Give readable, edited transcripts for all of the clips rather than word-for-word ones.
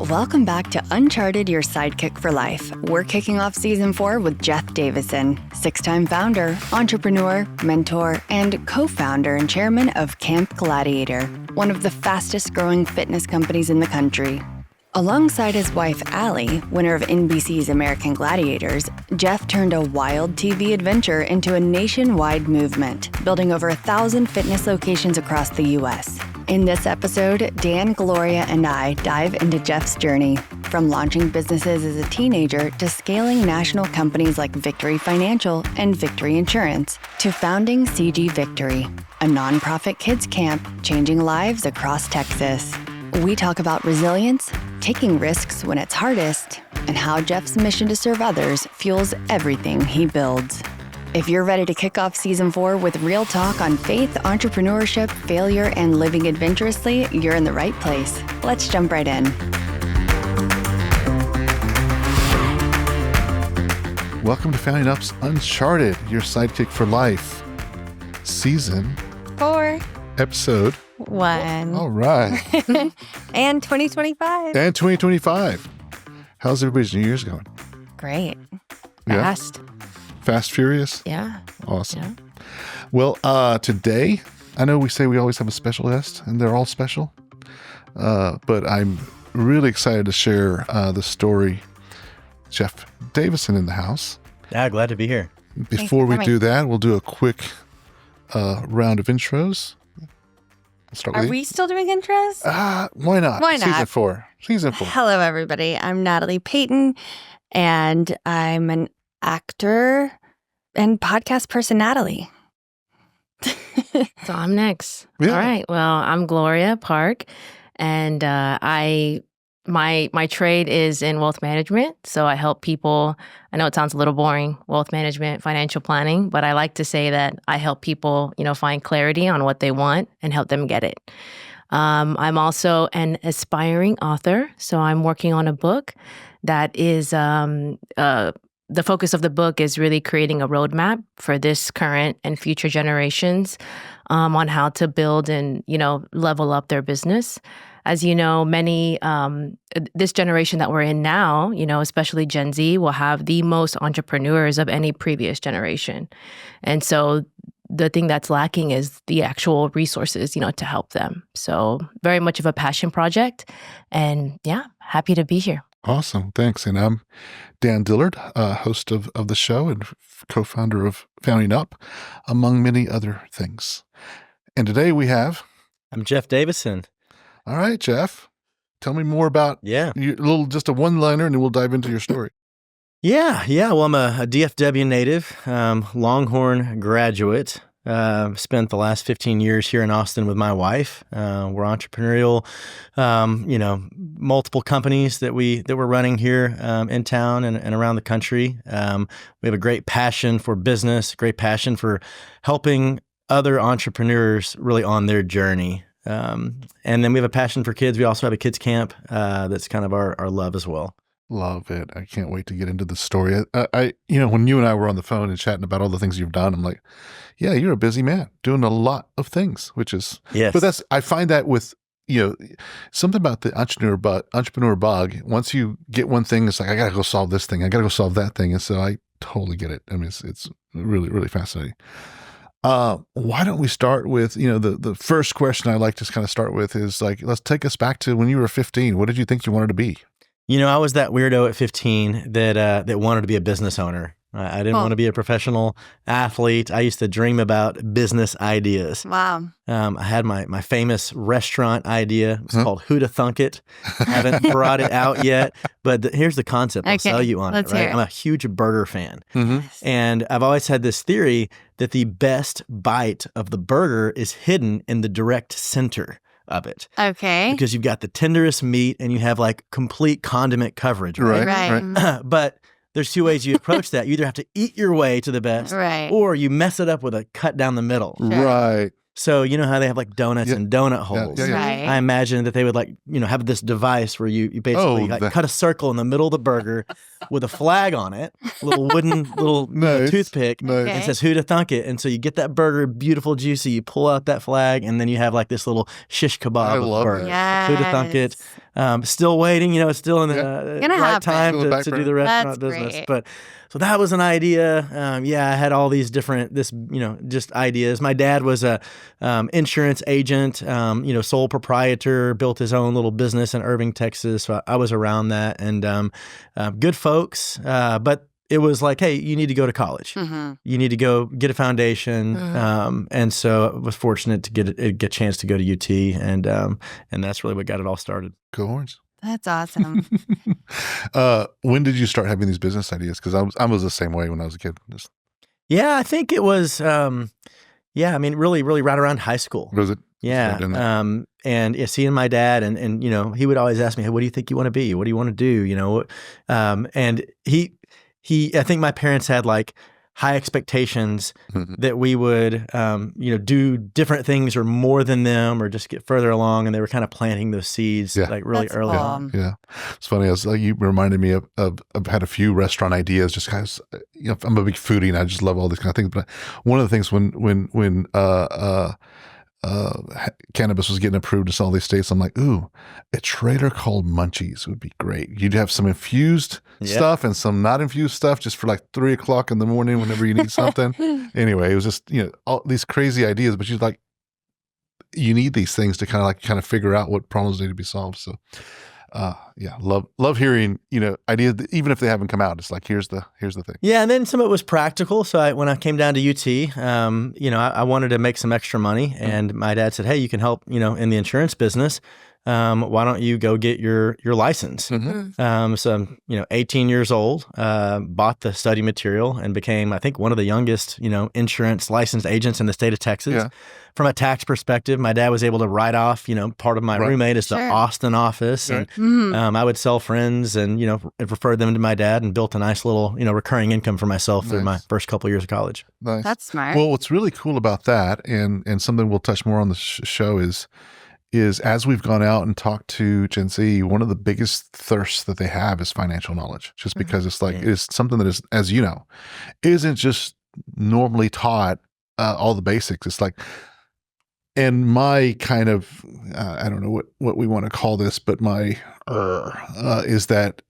Welcome back to Uncharted, your sidekick for life. We're kicking off season 4 with Jeff Davidson, 6-time founder, entrepreneur, mentor, and co-founder and chairman of Camp Gladiator, one of the fastest growing fitness companies in the country. Alongside his wife, Allie, winner of NBC's American Gladiators, Jeff turned a wild TV adventure into a nationwide movement, building over 1,000 fitness locations across the U.S. In this episode, Dan, Gloria, and I dive into Jeff's journey, from launching businesses as a teenager to scaling national companies like Victory Financial and Victory Insurance, to founding CG Victory, a nonprofit kids camp changing lives across Texas. We talk about resilience, taking risks when it's hardest, and how Jeff's mission to serve others fuels everything he builds. If you're ready to kick off season 4 with real talk on faith, entrepreneurship, failure, and living adventurously, you're in the right place. Let's jump right in. Welcome to Founding Up's Uncharted, your sidekick for life. Season 4. Episode 1. All right. And 2025. And 2025. How's everybody's New Year's going? Great. Yeah? Fast. Fast, furious? Yeah. Awesome. Yeah. Well, today, I know we say we always have a special guest, and they're all special, but I'm really excited to share the story. Jeff Davidson in the house. Yeah, glad to be here. Before we do that, we'll do a quick round of intros. Are we still doing intros? Why not? Why not? Season 4. Hello, everybody. I'm Natalie Payton, and I'm an actor and podcast personality. So I'm next. Yeah. All right. Well, I'm Gloria Park, and my trade is in wealth management. So I help people. I know it sounds a little boring, wealth management, financial planning, but I like to say that I help people, find clarity on what they want and help them get it. I'm also an aspiring author, so I'm working on a book that is the focus of the book is really creating a roadmap for this current and future generations on how to build and, level up their business. As you know, this generation that we're in now, especially Gen Z, will have the most entrepreneurs of any previous generation. And so the thing that's lacking is the actual resources, to help them. So very much of a passion project. And yeah, happy to be here. Awesome. Thanks. And I'm Dan Dillard, host of the show and co-founder of Founding Up, among many other things. And today we have... I'm Jeff Davidson. All right, Jeff. Tell me more about just a one-liner, and then we'll dive into your story. Yeah. Well, I'm a DFW native, Longhorn graduate. Spent the last 15 years here in Austin with my wife. We're entrepreneurial, multiple companies that we're running here in town and around the country. We have a great passion for business, great passion for helping other entrepreneurs really on their journey. And then we have a passion for kids. We also have a kids camp that's kind of our love as well. Love it. I can't wait to get into the story. I when you and I were on the phone and chatting about all the things you've done, I'm like, yeah, you're a busy man doing a lot of things, which is, yes. But I find that with, something about the entrepreneur bug. Once you get one thing, it's like, I got to go solve this thing. I got to go solve that thing. And so I totally get it. I mean, it's really, really fascinating. Why don't we start with, the first question I like to kind of start with is like, let's take us back to when you were 15. What did you think you wanted to be? I was that weirdo at 15 that wanted to be a business owner. I didn't want to be a professional athlete. I used to dream about business ideas. Wow. I had my famous restaurant idea. It was called Who'da Thunk It. Haven't brought it out yet, but here's the concept. I'll sell you on it, right? I'm a huge burger fan. Mm-hmm. And I've always had this theory that the best bite of the burger is hidden in the direct center of it. Okay. Because you've got the tenderest meat and you have like complete condiment coverage, right? Right. But there's two ways you approach that. You either have to eat your way to the best, right, or you mess it up with a cut down the middle. Sure. Right. So you know how they have like donuts and donut holes? Yeah. Right. I imagine that they would have this device where you basically cut a circle in the middle of the burger with a flag on it, a little wooden Nice. toothpick, Nice. and it says "Who'da Thunk It." And so you get that burger, beautiful, juicy. You pull out that flag, and then you have like this little shish kebab I of love burger. it. Yes. Who'da Thunk It. Still waiting, it's still in the Gonna right happen. time Still in the to back do the burner. restaurant That's business. great. But so that was an idea. I had all these different, just ideas. My dad was a insurance agent, sole proprietor, built his own little business in Irving, Texas. So I was around that, and good folks. But it was like, hey, you need to go to college. Mm-hmm. You need to go get a foundation. And so I was fortunate to get a chance to go to UT, and that's really what got it all started. Go Horns. That's awesome. When did you start having these business ideas? Because I was the same way when I was a kid. Yeah, I think it was, really, really right around high school. Was it? Yeah. Started doing that? And seeing my dad and he would always ask me, hey, what do you think you want to be? What do you want to do? And I think my parents had like high expectations that we would, do different things or more than them or just get further along. And they were kind of planting those seeds like really That's early cool. on. Yeah. It's funny. You reminded me of I've had a few restaurant ideas just because, I'm a big foodie and I just love all these kind of things. But one of the things when cannabis was getting approved in all these states, I'm like, ooh, a trailer called Munchies would be great. You'd have some infused stuff and some not infused stuff just for like 3 o'clock in the morning whenever you need something. Anyway, it was just, all these crazy ideas, but you need these things to kind of figure out what problems need to be solved. So love hearing, ideas, even if they haven't come out. It's like, here's the thing. Yeah. And then some of it was practical. So when I came down to UT, I wanted to make some extra money, and my dad said, hey, you can help, in the insurance business. Why don't you go get your license? So I'm, 18 years old, bought the study material and became, I think, one of the youngest, insurance licensed agents in the state of Texas. Yeah. From a tax perspective, my dad was able to write off, part of my roommate is the Austin office. Right. And I would sell friends and, refer them to my dad, and built a nice little, recurring income for myself through my first couple of years of college. Nice. That's smart. Well, what's really cool about that, and something we'll touch more on the show is as we've gone out and talked to Gen Z, one of the biggest thirsts that they have is financial knowledge, just because it's like, it's something that is, as you know, isn't just normally taught all the basics. It's like, and my kind of, I don't know what we want to call this, but my is that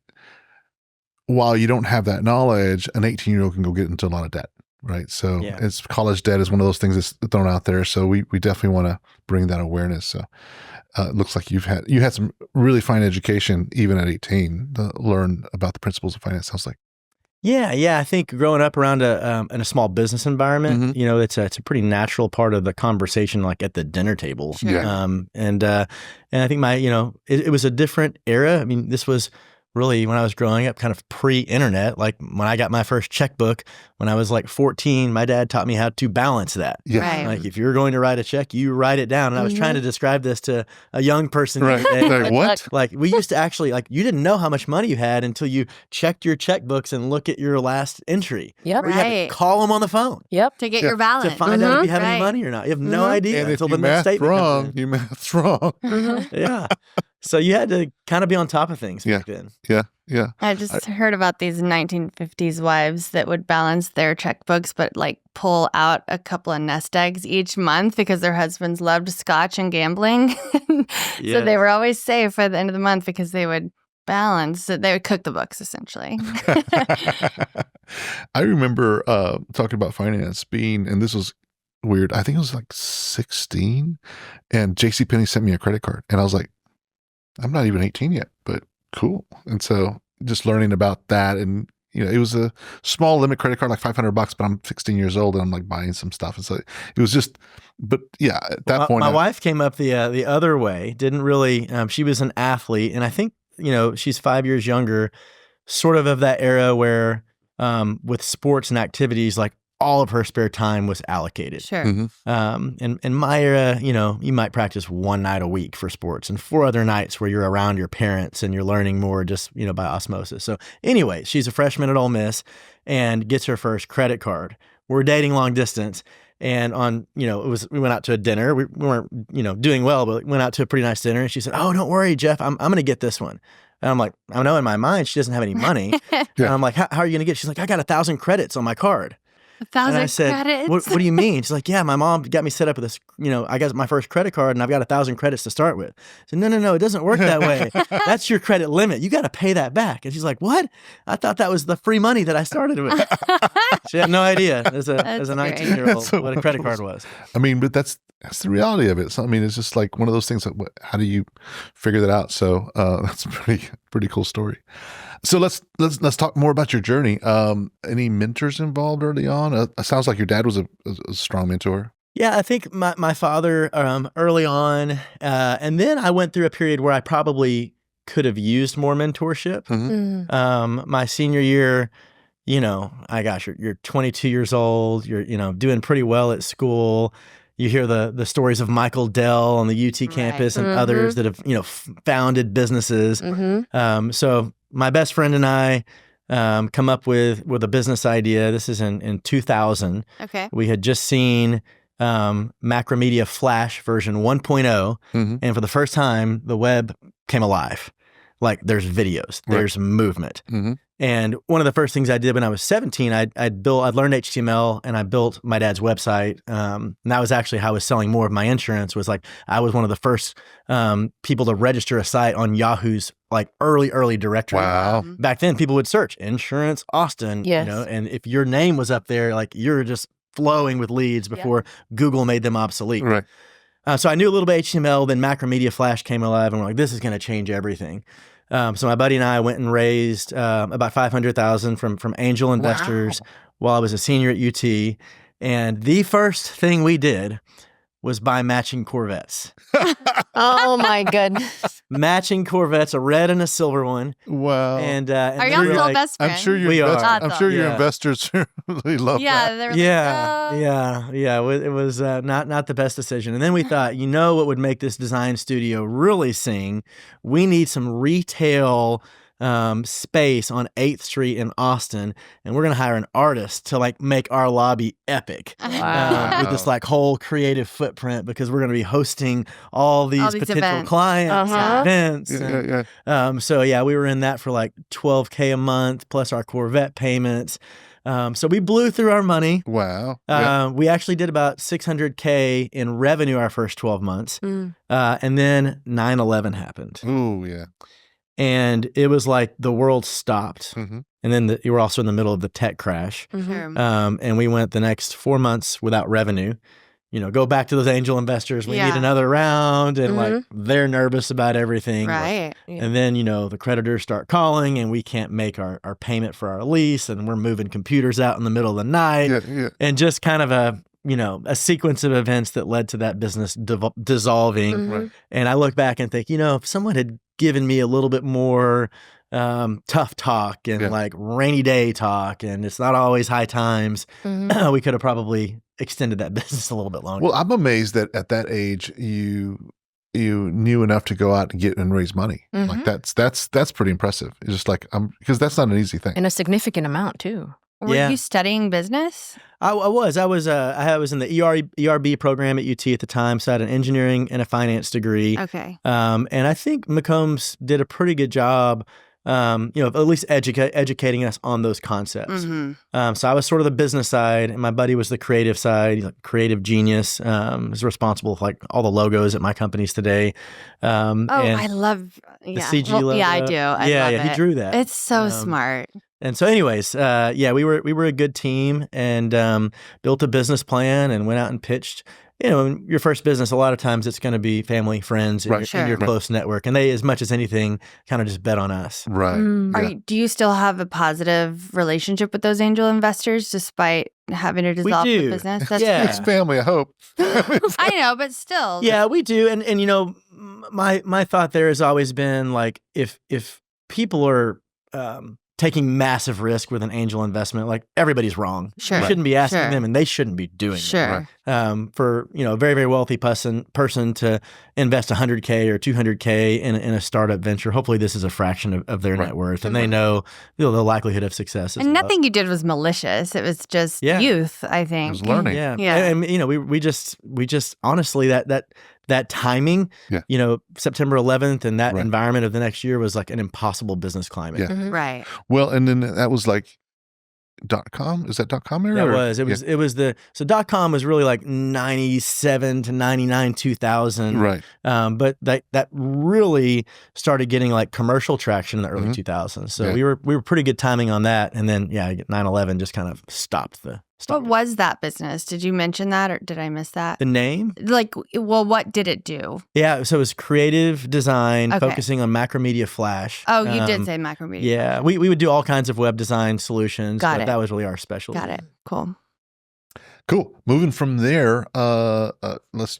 while you don't have that knowledge, an 18-year-old can go get into a lot of debt. Right. So it's college debt is one of those things that's thrown out there. So we definitely want to bring that awareness. So it looks like you had some really fine education even at 18 to learn about the principles of finance. Sounds like. Yeah. I think growing up around in a small business environment, it's a pretty natural part of the conversation, like at the dinner table. Sure. Yeah. And I think it was a different era. I mean, this was really when I was growing up, kind of pre-internet. Like when I got my first checkbook when I was like 14, my dad taught me how to balance that. Yeah. Right. Like if you're going to write a check, you write it down. And I was trying to describe this to a young person. Right. today. Like, what? Like we used to actually, you didn't know how much money you had until you checked your checkbooks and look at your last entry. Yep. Or you had Right. to call them on the phone Yep. To get your balance. to find out if you have any Right. money or not. You have no idea And if until you the next math statement comes wrong, in. you math's wrong. Yeah. So you had to kind of be on top of things back then. Yeah. I just heard about these 1950s wives that would balance their checkbooks, but like pull out a couple of nest eggs each month because their husbands loved scotch and gambling. So they were always safe at the end of the month because they would balance. They would cook the books, essentially. I remember talking about finance and this was weird. I think it was like 16, and JCPenney sent me a credit card, and I was like, I'm not even 18 yet, but cool. And so just learning about that, and it was a small limit credit card, like $500, but I'm 16 years old and I'm like buying some stuff. And so it was just, but yeah, at that point. My wife came up the other way, didn't really, she was an athlete, and I think, she's 5 years younger, sort of that era where with sports and activities, like all of her spare time was allocated. Sure. Mhm. In my era, you might practice one night a week for sports and 4 other nights where you're around your parents and you're learning more just, by osmosis. So anyway, she's a freshman at Ole Miss and gets her first credit card. We're dating long distance. And we went out to a dinner. We weren't, doing well, but went out to a pretty nice dinner. And she said, "Oh, don't worry, Jeff, I'm going to get this one." And I'm like, I know in my mind, she doesn't have any money. And I'm like, how are you going to get it? She's like, "I got 1,000 credits on my card." 1,000 And I said, credits. what do you mean? She's like, yeah, my mom got me set up with this, I got my first credit card and I've got 1,000 credits to start with. I said, no, it doesn't work that way. That's your credit limit. You got to pay that back. And she's like, what? I thought that was the free money that I started with. She had no idea as a 19-year-old what a credit card was. I mean, but that's the reality of it. So, I mean, it's just like one of those things that how do you figure that out? So that's a pretty cool story. So let's talk more about your journey. Any mentors involved early on? It sounds like your dad was a strong mentor. Yeah, I think my father early on, and then I went through a period where I probably could have used more mentorship. Mm-hmm. My senior year, you're 22 years old, you're doing pretty well at school. You hear the stories of Michael Dell on the UT campus and others that have founded businesses. So my best friend and I come up with a business idea. This is in 2000. Okay. We had just seen Macromedia Flash version 1.0, and for the first time, the web came alive. Like there's videos, there's movement. And one of the first things I did when I was 17, I'd learned HTML and I built my dad's website. And that was actually how I was selling more of my insurance. Was like I was one of the first people to register a site on Yahoo's like early directory. Wow. Back then, people would search insurance Austin, Yes. and if your name was up there, like you're just flowing with leads before Google made them obsolete. Right. So I knew a little bit of HTML. Then Macromedia Flash came alive, and we're like, this is going to change everything. So my buddy and I went and raised about $500,000 from angel investors while I was a senior at UT. And the first thing we did was buy matching Corvettes. Oh my goodness. Matching Corvettes, a red and a silver one. Wow. And Are we y'all were still like, best friends? I'm sure We are. I'm sure your Yeah. investors really love that. Yeah, they were Yeah. It was not the best decision. And then we thought, what would make this design studio really sing? We need some retail space on 8th Street in Austin, and we're gonna hire an artist to like make our lobby epic with this like whole creative footprint, because we're gonna be hosting all these potential events. clients and events. Yeah. So we were in that for like $12K a month plus our Corvette payments. So we blew through our money. Wow. We actually did about $600K in revenue our first 12 months. And then 9/11 happened. Ooh, yeah. And it was like the world stopped. Mm-hmm. And then you were also in the middle of the tech crash. Sure. And we went the next 4 months without revenue. Go back to those angel investors. We need another round. And like they're nervous about everything. Right. And then, the creditors start calling and we can't make our payment for our lease. And we're moving computers out in the middle of the night. Yeah. And just kind of a sequence of events that led to that business dissolving. Right. And I look back and think, if someone had given me a little bit more tough talk and like rainy day talk, and it's not always high times, we could have probably extended that business a little bit longer. Well, I'm amazed that at that age you knew enough to go out and get and raise money. Like that's pretty impressive. It's just like because that's not an easy thing. And a significant amount too. Were you studying business? I was in the ERB program at UT at the time, so I had an engineering and a finance degree. Okay. And I think McCombs did a pretty good job, of at least educating us on those concepts. So I was sort of the business side, and my buddy was the creative side. He's like creative genius. He's responsible for like all the logos at my companies today. I love the CG logo. Yeah, I do. I love it. He drew that. It's so smart. And so anyways, we were a good team and built a business plan and went out and pitched. In your first business, a lot of times it's going to be family, friends, and your close network. And they, as much as anything, kind of just bet on us. Right. Do you still have a positive relationship with those angel investors despite having to dissolve the business? That's It's family, I hope. I know, but still. Yeah, we do. And my thought there has always been like, if people are taking massive risk with an angel investment, like everybody's wrong. Sure. You shouldn't be asking them, and they shouldn't be doing it. For a very, very wealthy person to invest $100K or $200K in a startup venture, hopefully this is a fraction of their net worth, and they know the likelihood of success. And nothing you did was malicious. It was just youth, I think. It was learning. Yeah. And we just honestly that timing, September 11th and that environment of the next year was like an impossible business climate. Yeah. Right. Well, and then that was like .com? Is that .com era? That was. It was so .com was really like 97 to 99, 2000. Right. But that really started getting like commercial traction in the early 2000s. So we were pretty good timing on that. And then 9/11 just kind of stopped the. What was that business? Did you mention that or did I miss that? The name? Like, well, what did it do? Yeah, so it was creative design, focusing on Macromedia Flash. Oh, you did say Macromedia. Yeah, we would do all kinds of web design solutions. Got but it. That was really our specialty. Got it. Cool. Cool. Moving from there, what's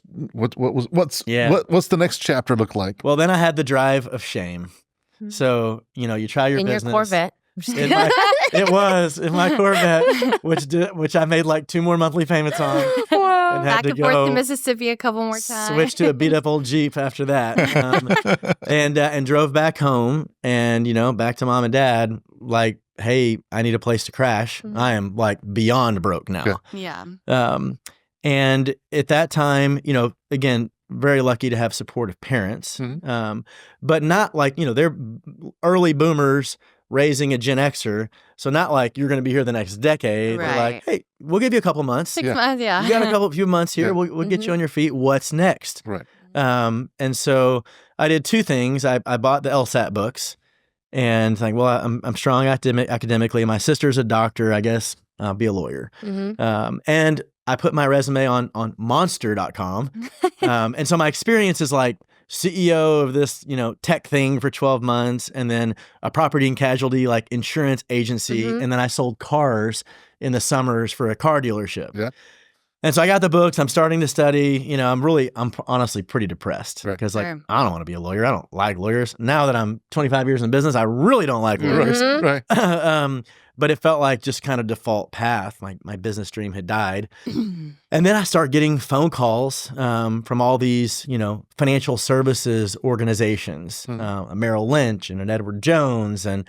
the next chapter look like? Well, then I had the drive of shame. So, you try your In business. your Corvette. It was in my Corvette, which I made like 2 more monthly payments on. And had Back to and forth go to Mississippi a couple more times. switch to a beat up old Jeep after that, and drove back home, and back to mom and dad. Like, hey, I need a place to crash. I am like beyond broke now. Yeah. And at that time, again, very lucky to have supportive parents, but not like they're early boomers raising a Gen Xer. So not like you're going to be here the next decade. Right. They're like, hey, we'll give you a couple months. 6 months, yeah. You got a few months here. We'll get you on your feet. What's next? Right. And so I did 2 things. I bought the LSAT books and like, well, I'm strong academically. My sister's a doctor. I guess I'll be a lawyer. And I put my resume on monster.com. And so my experience is like CEO of this, tech thing for 12 months, and then a property and casualty like insurance agency. And then I sold cars in the summers for a car dealership. Yeah. And so I got the books. I'm starting to study. I'm honestly pretty depressed because I don't want to be a lawyer. I don't like lawyers. Now that I'm 25 years in business, I really don't like lawyers. Right. But it felt like just kind of default path. My business dream had died. And then I start getting phone calls from all these, financial services organizations, a Merrill Lynch and an Edward Jones. And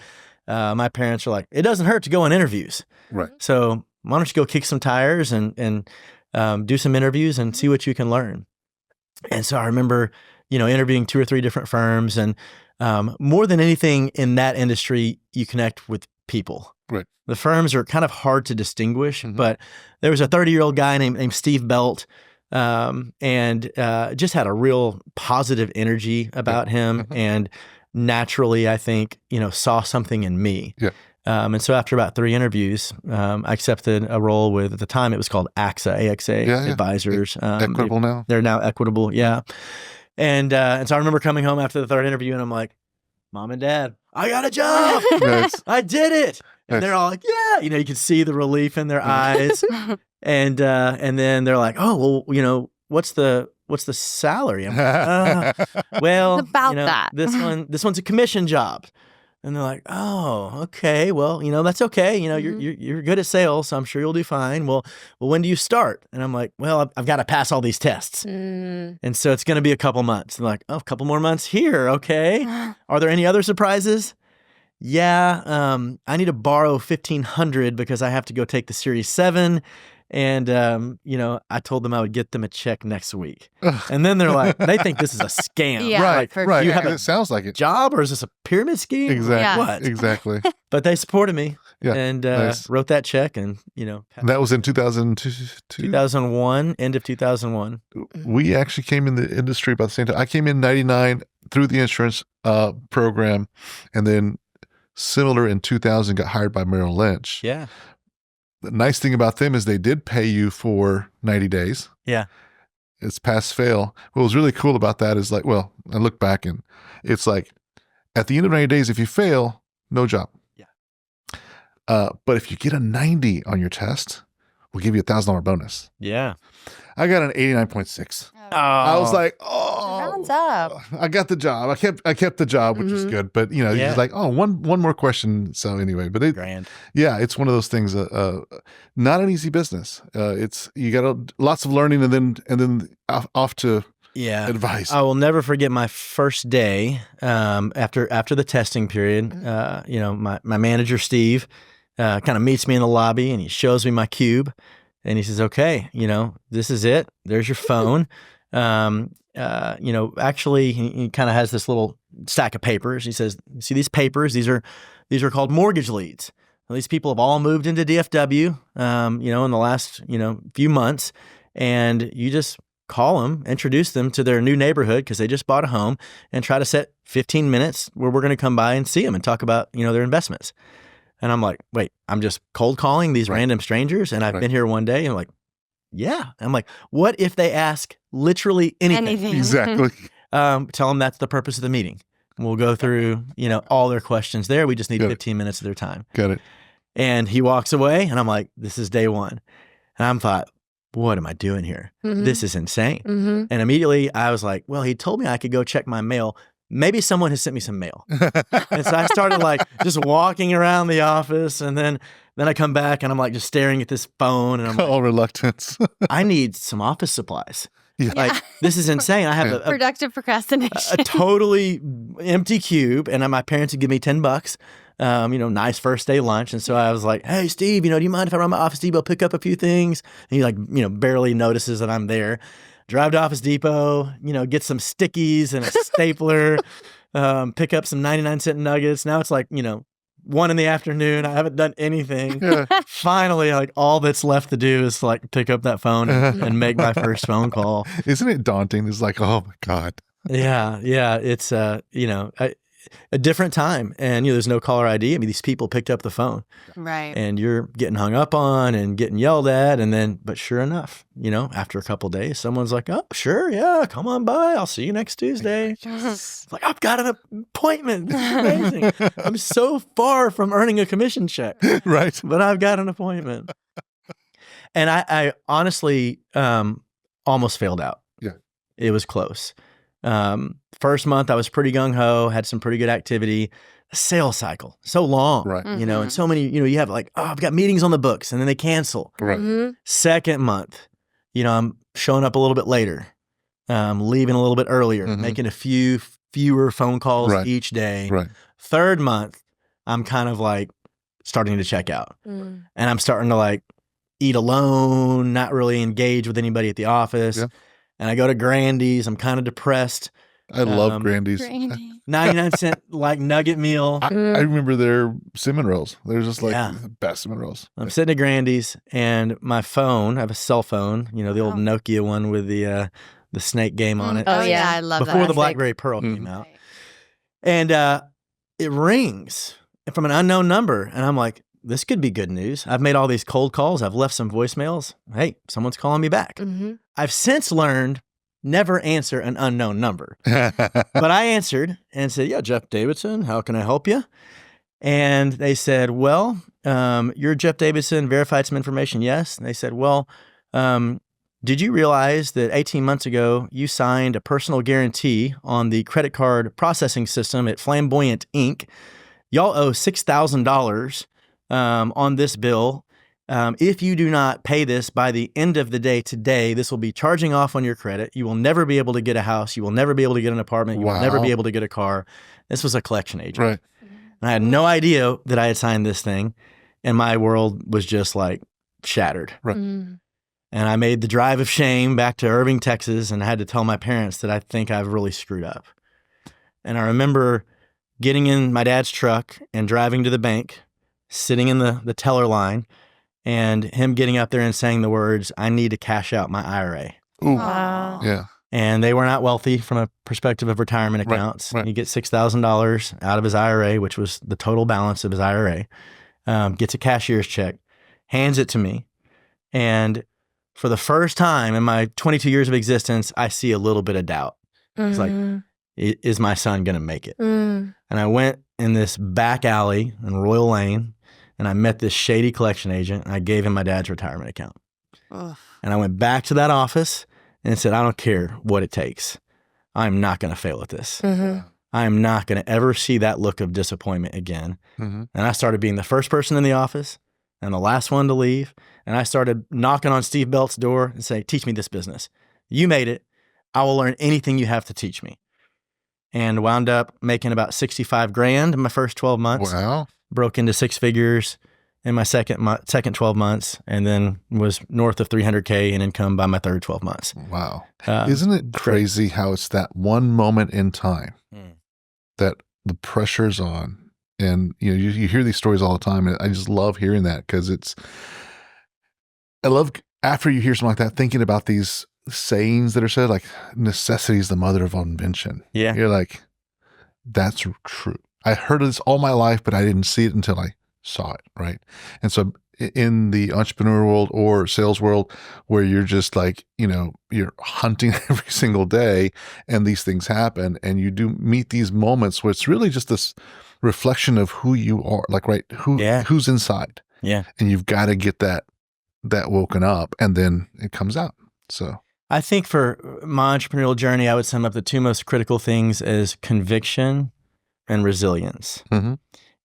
my parents were like, it doesn't hurt to go on interviews. Right. So why don't you go kick some tires and do some interviews and see what you can learn. And so I remember, interviewing 2 or 3 different firms. And more than anything in that industry, you connect with people. Right. The firms are kind of hard to distinguish, but there was a 30-year-old guy named Steve Belt, and just had a real positive energy about him, and naturally, I think, saw something in me. Yeah. And so after about 3 interviews, I accepted a role with, at the time, it was called AXA Advisors. Equitable now? They're now Equitable, yeah. And so I remember coming home after the 3rd interview, and I'm like, Mom and Dad, I got a job. Nice. I did it. And Nice. they're all like, yeah. You could see the relief in their eyes. And then they're like, oh, well, what's the salary? I'm like, well, It's about that. This one's a commission job. And they're like, oh, okay. Well, that's okay. You're good at sales, so I'm sure you'll do fine. Well, when do you start? And I'm like, well, I've got to pass all these tests. And so it's going to be a couple months. And they're like, oh, a couple more months here. Okay. Are there any other surprises? Yeah. I need to borrow $1,500 because I have to go take the Series 7. And, I told them I would get them a check next week. And then they're like, they think this is a scam. Yeah, Right. for Right. You have it sounds like it. job, or is this a pyramid scheme? Exactly. Yeah. What? Exactly. But they supported me, Yeah. and Nice. wrote that check, and And that was in 2002. 2001, end of 2001. We actually came in the industry about the same time. I came in 99 through the insurance program, and then similar in 2000 got hired by Merrill Lynch. Yeah. The nice thing about them is they did pay you for 90 days. Yeah. It's pass fail. What was really cool about that is like, well, I look back and it's like at the end of 90 days, if you fail, no job. Yeah. But if you get a 90 on your test, we'll give you $1,000 bonus. Yeah. I got an 89.6. I was like, oh, Rounds up. I got the job. I kept the job, which is good. But you're Yeah. just like, oh, one more question. So anyway, but Grand. it's one of those things. Not an easy business. You got lots of learning, and then off to Yeah. advice. I will never forget my first day after the testing period. My manager, Steve, kind of meets me in the lobby, and he shows me my cube. And he says, okay, this is it. There's your phone. Actually, he kind of has this little stack of papers. He says, see these papers? These are called mortgage leads. These people have all moved into DFW, in the last, few months. And you just call them, introduce them to their new neighborhood because they just bought a home, and try to set 15 minutes where we're going to come by and see them and talk about, their investments. And I'm like, wait, I'm just cold calling these random strangers, and I've been here one day. And I'm like, yeah. I'm like, what if they ask literally anything? Exactly. Tell them that's the purpose of the meeting. We'll go through, all their questions there. We just need 15 minutes of their time. Got it. And he walks away, and I'm like, this is day one. And I'm thought, what am I doing here? This is insane. And immediately I was like, well, he told me I could go check my mail. Maybe someone has sent me some mail. And so I started like just walking around the office, and then I come back and I'm like just staring at this phone, and I'm All like, reluctance. I need some office supplies. Yeah. Like, this is insane. I have Productive procrastination. a totally empty cube, and my parents would give me $10. Nice first day lunch. And so I was like, hey, Steve, do you mind if I run by Office Depot, pick up a few things? And he barely notices that I'm there. Drive to Office Depot, get some stickies and a stapler, pick up some 99-cent nuggets. Now it's like, 1 PM. I haven't done anything. Yeah. Finally, like all that's left to do is like pick up that phone and make my first phone call. Isn't it daunting? It's like, oh my God. Yeah. It's, a different time. And, there's no caller ID. I mean, these people picked up the phone. Right. And you're getting hung up on and getting yelled at. And then, but sure enough, after a couple of days, someone's like, oh, sure. Yeah. Come on by. I'll see you next Tuesday. It's like, I've got an appointment. This is amazing. I'm so far from earning a commission check. Right. But I've got an appointment. And I honestly almost failed out. Yeah. It was close. First month I was pretty gung-ho, had some pretty good activity. The sales cycle, so long, Right. And so many, you have like, oh, I've got meetings on the books, and then they cancel. Right. Second month, I'm showing up a little bit later, leaving a little bit earlier, making a fewer phone calls each day. Right. Third month, I'm kind of like starting to check out, and I'm starting to like eat alone, not really engage with anybody at the office. Yeah. And I go to Grandy's. I'm kind of depressed. I love Grandy's. 99-cent like nugget meal. I remember their cinnamon rolls. They're just like Yeah. the best cinnamon rolls. I'm sitting at Grandy's, and my phone, I have a cell phone, the old Nokia one with the snake game on it. Oh, Oh, yeah. yeah. I love Before that. the BlackBerry Pearl came out. Right. And it rings from an unknown number. And I'm like, this could be good news. I've made all these cold calls. I've left some voicemails. Hey, someone's calling me back. I've since learned never answer an unknown number. But I answered and said, yeah, Jeff Davidson, how can I help you? And they said, well, you're Jeff Davidson, verified some information, yes. And they said, well, did you realize that 18 months ago, you signed a personal guarantee on the credit card processing system at Flamboyant Inc.? Y'all owe $6,000 on this bill. If you do not pay this by the end of the day today, this will be charging off on your credit. You will never be able to get a house. You will never be able to get an apartment. You will never be able to get a car. This was a collection agent. Right. And I had no idea that I had signed this thing. And my world was just like shattered. Right. And I made the drive of shame back to Irving, Texas, and I had to tell my parents that I think I've really screwed up. And I remember getting in my dad's truck and driving to the bank, sitting in the teller line, and him getting up there and saying the words, I need to cash out my IRA. Ooh. Wow. Yeah. And they were not wealthy from a perspective of retirement accounts. Right. He gets $6,000 out of his IRA, which was the total balance of his IRA, gets a cashier's check, hands it to me. And for the first time in my 22 years of existence, I see a little bit of doubt. It's like, is my son going to make it? And I went in this back alley in Royal Lane, and I met this shady collection agent, and I gave him my dad's retirement account. Ugh. And I went back to that office and said, I don't care what it takes. I'm not going to fail at this. I am not going to ever see that look of disappointment again. And I started being the first person in the office and the last one to leave. And I started knocking on Steve Belt's door and saying, teach me this business. You made it. I will learn anything you have to teach me. And wound up making about $65,000 in my first 12 months. Wow. Broke into six figures in my second 12 months, and then was north of $300K in income by my third 12 months. Wow. Isn't it crazy how it's that one moment in time that the pressure's on And you hear these stories all the time, and I just love hearing that, because I love after you hear something like that, thinking about these sayings that are said, like necessity is the mother of invention. Yeah. You're like, that's true. I heard this all my life, but I didn't see it until I saw it, right? And so in the entrepreneur world or sales world, where you're just like, you're hunting every single day, and these things happen, and you do meet these moments where it's really just this reflection of who you are, like, right, who's inside. Yeah. And you've got to get that woken up, and then it comes out. So I think for my entrepreneurial journey, I would sum up the two most critical things as conviction and resilience. mm-hmm.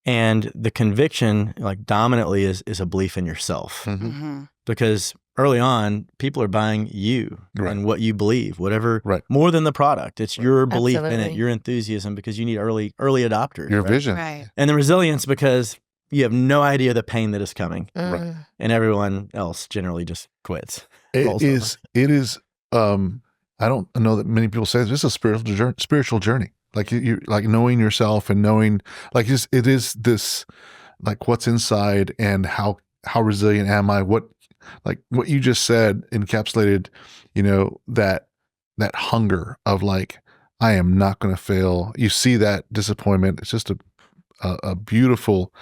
And the conviction, like dominantly, is a belief in yourself. Mm-hmm. Mm-hmm. Because early on, people are buying you Right. and what you believe, whatever, Right. more than the product. It's your belief in it, Absolutely. your enthusiasm, because you need early adopters. Your right? vision. Right. And the resilience, because you have no idea the pain that is coming, Right. and everyone else generally just quits. It rolls is. I don't know that many people say this is a spiritual journey. Like you like knowing yourself and knowing, like, it is this, like, what's inside, and how resilient am I? What you just said encapsulated, that hunger of, like, I am not going to fail. You see that disappointment. It's just a beautiful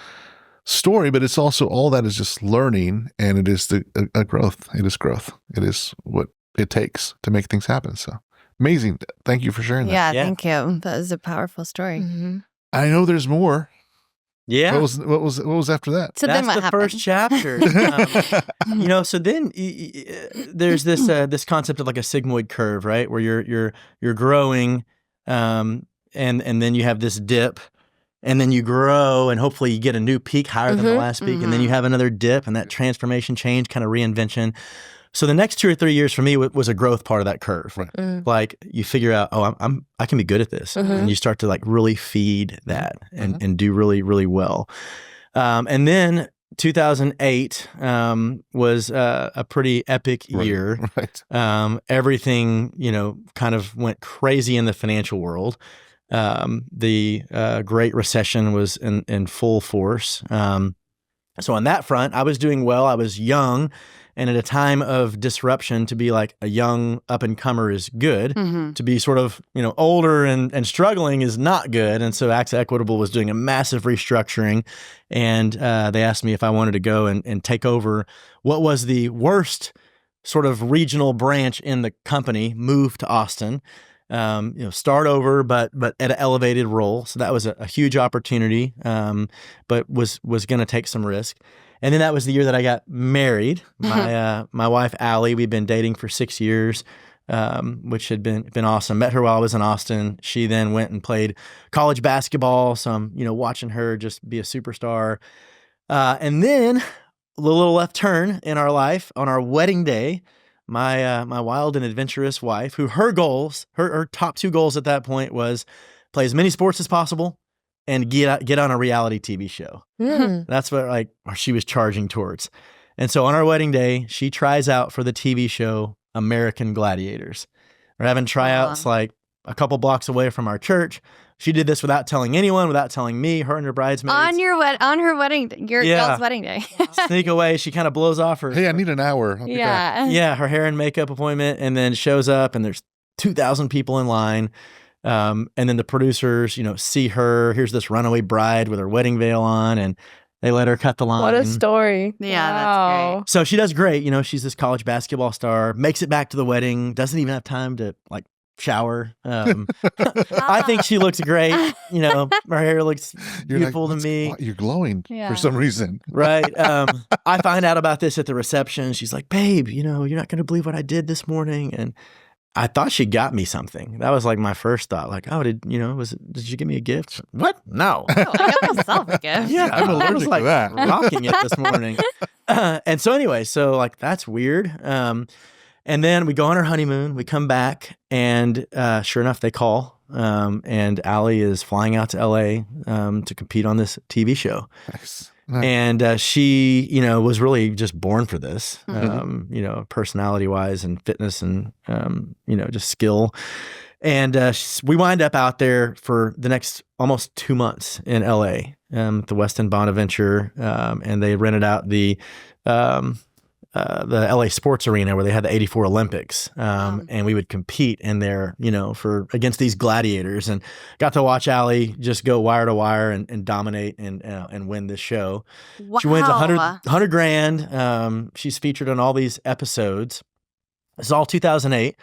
story, but it's also, all that is just learning, and it is a growth. It is growth. It is what it takes to make things happen. So amazing. Thank you for sharing that. Yeah, Yeah. thank you. That was a powerful story. Mm-hmm. I know there's more. Yeah. What was after that? So That's then what the happened? first chapter. So then there's this concept of like a sigmoid curve, right? Where you're growing, and then you have this dip, and then you grow, and hopefully you get a new peak higher than the last peak, and then you have another dip, and that transformation, change, kind of reinvention. So the next 2 or 3 years for me was a growth part of that curve. Right. Like you figure out, I can be good at this, and you start to like really feed that and do really, really well. And then 2008 was a pretty epic year. Right. Everything, kind of went crazy in the financial world. The Great Recession was in full force. So on that front, I was doing well. I was young. And at a time of disruption, to be like a young up-and-comer is good. Mm-hmm. To be sort of, older and struggling is not good. And so Access Equitable was doing a massive restructuring. And they asked me if I wanted to go and take over what was the worst sort of regional branch in the company, move to Austin, start over, but at an elevated role. So that was a huge opportunity, but was going to take some risk. And then that was the year that I got married. My wife, Allie, we'd been dating for 6 years, which had been awesome. Met her while I was in Austin. She then went and played college basketball. So I'm, watching her just be a superstar. And then a little left turn in our life on our wedding day. My wild and adventurous wife, who her top 2 goals at that point was play as many sports as possible and get on a reality TV show. Mm. That's what she was charging towards. And so on our wedding day, she tries out for the TV show American Gladiators. We're having tryouts like a couple blocks away from our church. She did this without telling anyone, without telling me, her and her bridesmaids. On her wedding day, your girl's wedding day. Sneak away. She kind of blows off her. Hey, I need an hour. I'll be back. Yeah, her hair and makeup appointment, and then shows up, and there's 2,000 people in line. And then the producers, see her. Here's this runaway bride with her wedding veil on, and they let her cut the line. What a story. Yeah, Wow. that's So she does great. She's this college basketball star, makes it back to the wedding, doesn't even have time to shower. I think she looks great. Her hair looks beautiful to me. You're glowing Yeah. for some reason. Right. I find out about this at the reception. She's like, babe, you're not going to believe what I did this morning. And I thought she got me something. That was like my first thought. Like, oh, did you give me a gift? What? No. great. I got myself a gift. Yeah, I'm I allergic was to like that. rocking it this morning. And so anyway, that's weird. And then we go on our honeymoon. We come back, and sure enough, they call. And Allie is flying out to LA to compete on this TV show. Nice. And she, was really just born for this, personality-wise and fitness and, just skill. And we wind up out there for the next almost 2 months in LA, at the Westin Bonaventure, and they rented out the LA Sports Arena where they had the '84 Olympics, and we would compete in there, against these gladiators, and got to watch Allie just go wire to wire and dominate and win this show. Wow. She wins $100 grand. She's featured on all these episodes. This is all 2008.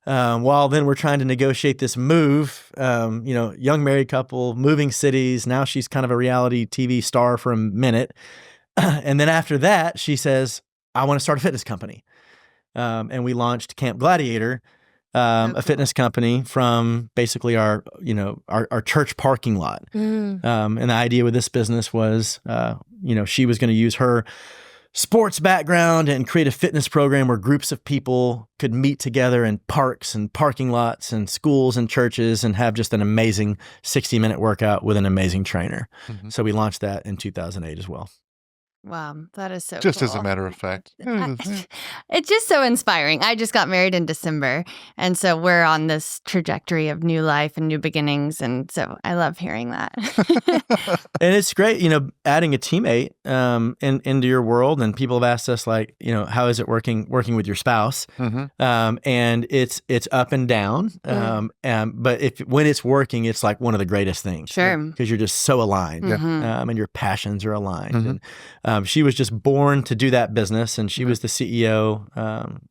While then we're trying to negotiate this move, young married couple, moving cities. Now she's kind of a reality TV star for a minute. And then after that, she says, I want to start a fitness company. And we launched Camp Gladiator, a fitness company from basically our church parking lot. And the idea with this business was, she was going to use her sports background and create a fitness program where groups of people could meet together in parks and parking lots and schools and churches and have just an amazing 60-minute workout with an amazing trainer. So we launched that in 2008 as well. Wow, that is so Just cool. as a matter of fact. It's just so inspiring. I just got married in December, and so we're on this trajectory of new life and new beginnings, and so I love hearing that. And it's great, adding a teammate into your world, and people have asked us, like, how is it working with your spouse? And it's up and down, but when it's working, it's like one of the greatest things. Sure. Because you're just so aligned, and your passions are aligned. And she was just born to do that business, and she was the CEO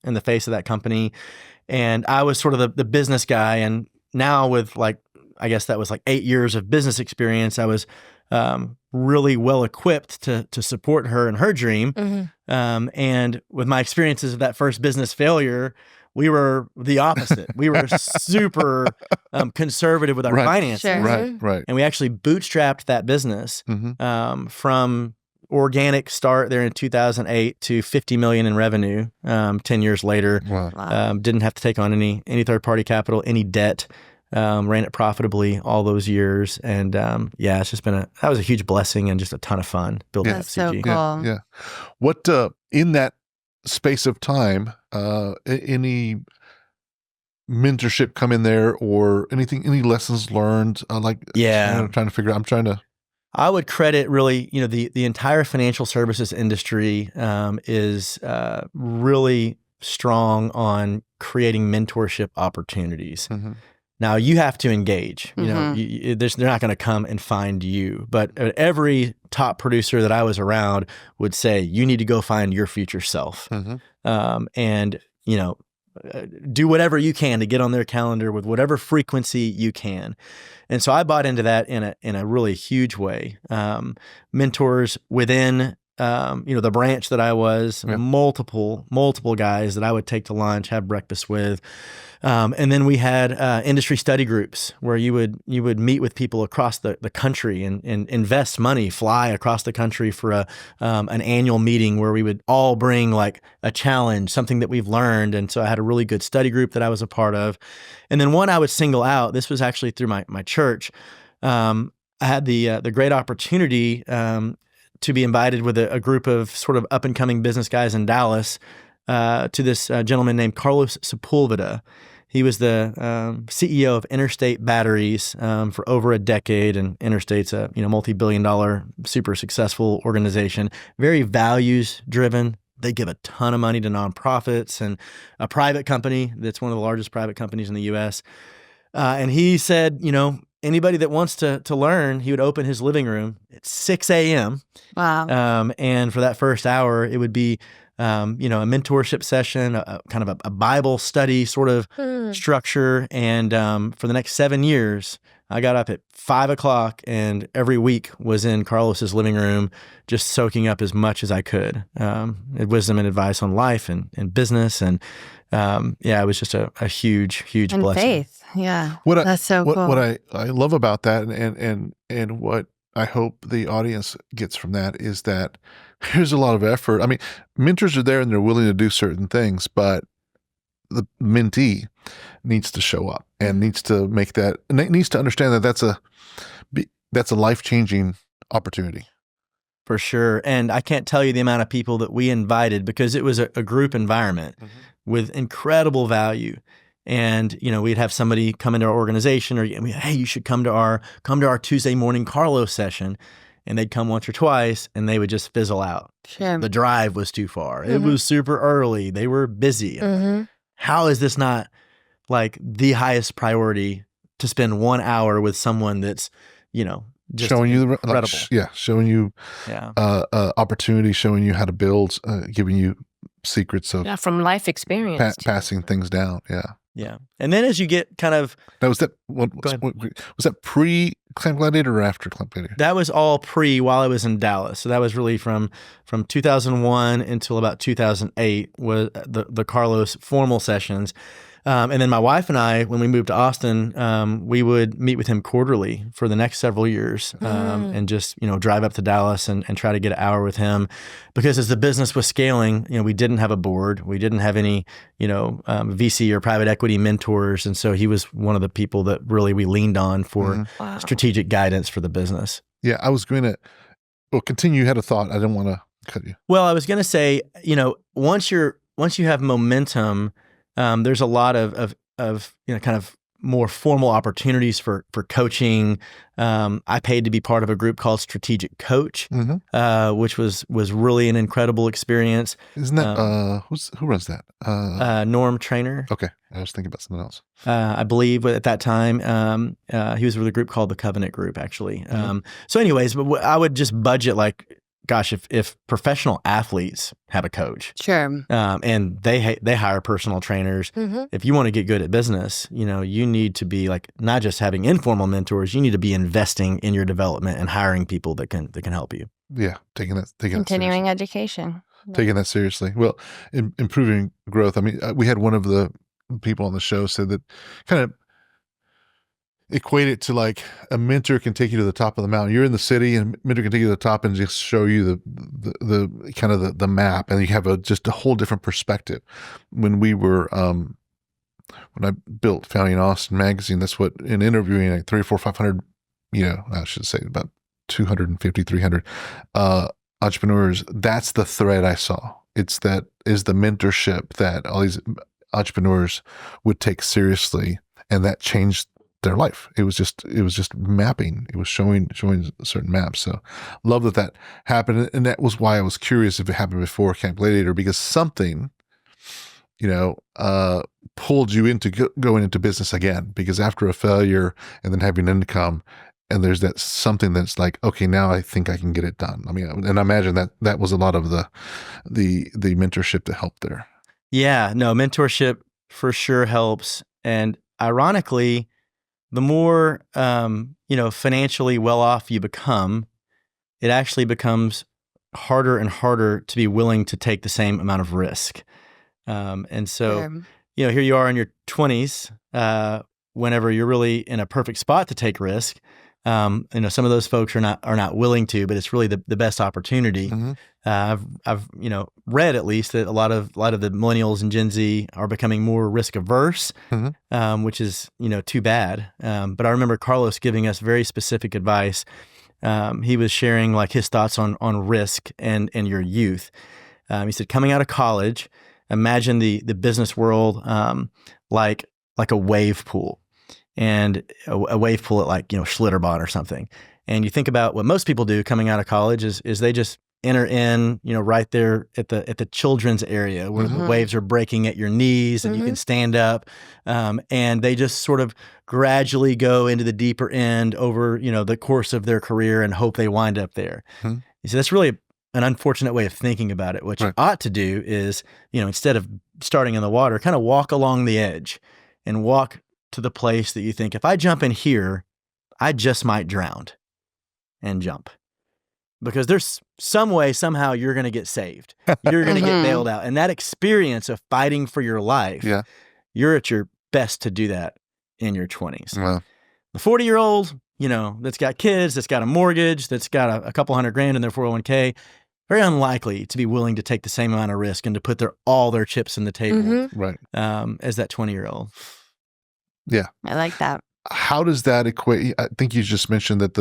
and the face of that company. And I was sort of the business guy. And now with I guess that was 8 years of business experience, I was really well equipped to support her in her dream. And with my experiences of that first business failure, we were the opposite. We were super conservative with our finances. Sure. Right. And we actually bootstrapped that business from organic start there in 2008 to 50 million in revenue 10 years later. Wow. Didn't have to take on any third-party capital, any debt. Ran it profitably all those years. And it's just that was a huge blessing and just a ton of fun building That's so FCG. cool. Yeah. What, in that space of time, any mentorship come in there or anything, any lessons learned? I'm trying to figure out, I would credit really, the entire financial services industry is really strong on creating mentorship opportunities. Now you have to engage. They're not going to come and find you. But every top producer that I was around would say, you need to go find your future self, and do whatever you can to get on their calendar with whatever frequency you can. And so I bought into that in a really huge way. Mentors within the branch that I was, multiple guys that I would take to lunch, have breakfast with. And then we had industry study groups where you would meet with people across the country and invest money, fly across the country for an annual meeting where we would all bring a challenge, something that we've learned. And so I had a really good study group that I was a part of. And then one I would single out, this was actually through my church. I had the great opportunity to be invited with a group of sort of up and coming business guys in Dallas to this gentleman named Carlos Sepulveda. He was the CEO of Interstate Batteries for over a decade, and Interstate's a multi-billion-dollar, super successful organization, very values-driven. They give a ton of money to nonprofits and a private company that's one of the largest private companies in the U.S. And he said, anybody that wants to learn, he would open his living room at 6 a.m. Wow. And for that first hour, it would be a mentorship session, kind of a Bible study sort of structure. And for the next 7 years, I got up at 5 o'clock and every week was in Carlos's living room, just soaking up as much as I could. Wisdom and advice on life and business. And it was just a huge And blessing. faith. Yeah. That's so cool. cool. What I love about that and what I hope the audience gets from that is that there's a lot of effort. I mean, mentors are there and they're willing to do certain things, but the mentee needs to show up and needs to make that, and needs to understand that that's a life-changing opportunity. For sure. And I can't tell you the amount of people that we invited, because it was a group environment with incredible value. And, we'd have somebody come into our organization or, hey, you should come to our Tuesday morning Carlos session. And they'd come once or twice and they would just fizzle out. Sure. The drive was too far. It was super early. They were busy. How is this not like the highest priority to spend 1 hour with someone that's, just showing you incredible. Showing you opportunity, showing you how to build, giving you secrets of from life experience. Passing things down. Yeah. Yeah. And then as you get kind of... Now, was that pre Camp Gladiator or after Camp Gladiator? That was all pre while I was in Dallas. So that was really from 2001 until about 2008 was the Carlos formal sessions. And then my wife and I, when we moved to Austin, we would meet with him quarterly for the next several years and just, drive up to Dallas and try to get an hour with him. Because as the business was scaling, we didn't have a board. We didn't have any, VC or private equity mentors. And so he was one of the people that really we leaned on for strategic guidance for the business. Yeah, I was going to, continue. You had a thought. I didn't want to cut you. Well, I was going to say, once you have momentum, there's a lot of kind of more formal opportunities for coaching. I paid to be part of a group called Strategic Coach, which was really an incredible experience. Isn't that who runs that? Norm Trainer. Okay, I was thinking about something else. I believe at that time he was with a group called the Covenant Group, actually. So, anyways, but I would just budget like, gosh, if professional athletes have a coach, Sure. And they hire personal trainers, if you want to get good at business, you need to be like not just having informal mentors, you need to be investing in your development and hiring people that can help you. Yeah, Continuing education. Taking that seriously. Well, improving growth. I mean, we had one of the people on the show said that kind of equate it to like a mentor can take you to the top of the mountain. You're in the city and a mentor can take you to the top and just show you the kind of the map, and you have just a whole different perspective. When we were when I built Founding Austin magazine, that's what in interviewing like 300, 400, 500, I should say about 250, 300 entrepreneurs, that's the thread I saw. Is the mentorship that all these entrepreneurs would take seriously, and that changed their life. It was just mapping. It was showing certain maps. So love that happened. And that was why I was curious if it happened before Camp Gladiator, because something, pulled you into going into business again, because after a failure and then having income, and there's that something that's like, okay, now I think I can get it done. I mean, and I imagine that was a lot of the mentorship that helped there. Yeah, no, mentorship for sure helps. And ironically, the more, financially well off you become, it actually becomes harder and harder to be willing to take the same amount of risk. And so, here you are in your 20s, whenever you're really in a perfect spot to take risk. Some of those folks are not willing to, but it's really the best opportunity. I've read at least that a lot of the millennials and Gen Z are becoming more risk averse, which is too bad. But I remember Carlos giving us very specific advice. He was sharing like his thoughts on risk and your youth. He said, coming out of college, imagine the business world like a wave pool. And a wave pool at like, Schlitterbahn or something. And you think about what most people do coming out of college is they just enter in, right there at the children's area where the waves are breaking at your knees and you can stand up. And they just sort of gradually go into the deeper end over, the course of their career and hope they wind up there. So that's really an unfortunate way of thinking about it. What you ought to do is, instead of starting in the water, kind of walk along the edge and walk to the place that you think, if I jump in here, I just might drown, and jump. Because there's some way, somehow you're going to get saved. You're going to get bailed out. And that experience of fighting for your life, you're at your best to do that in your 20s. Wow. The 40-year-old, that's got kids, that's got a mortgage, that's got a couple $100,000 in their 401k, very unlikely to be willing to take the same amount of risk and to put all their chips in the table as that 20-year-old. Yeah. I like that. How does that equate? I think you just mentioned that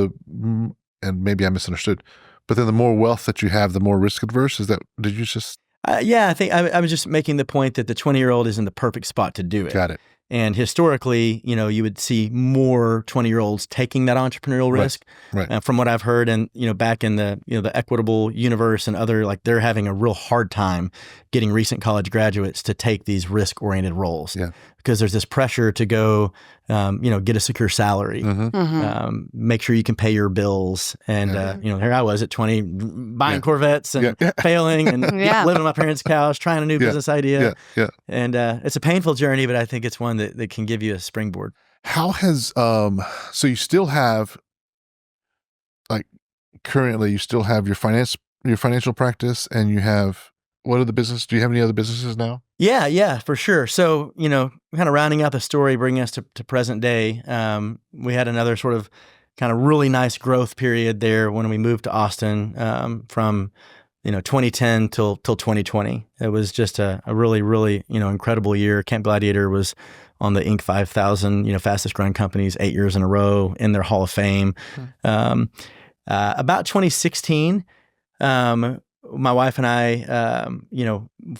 and maybe I misunderstood, but then the more wealth that you have, the more risk adverse. Did you just? Yeah, I think I was just making the point that the 20-year-old is in the perfect spot to do it. Got it. And historically, you would see more 20-year-olds taking that entrepreneurial risk. Right. From what I've heard, and back in the the equitable universe and other, like, they're having a real hard time getting recent college graduates to take these risk-oriented roles. Yeah. Because there's this pressure to go, get a secure salary, make sure you can pay your bills, and here I was at 20, buying Corvettes and failing and living on my parents' couch, trying a new business idea. And it's a painful journey, but I think it's one that can give you a springboard. How has so you still have, like, currently you still have your financial practice, and you have, what are the business? Do you have any other businesses now? Yeah, for sure. So, kind of rounding out the story, bringing us to present day, we had another sort of kind of really nice growth period there when we moved to Austin, from 2010 till 2020. It was just a really, really, incredible year. Camp Gladiator was on the Inc. 5000, fastest growing companies 8 years in a row, in their Hall of Fame. About 2016, my wife and I,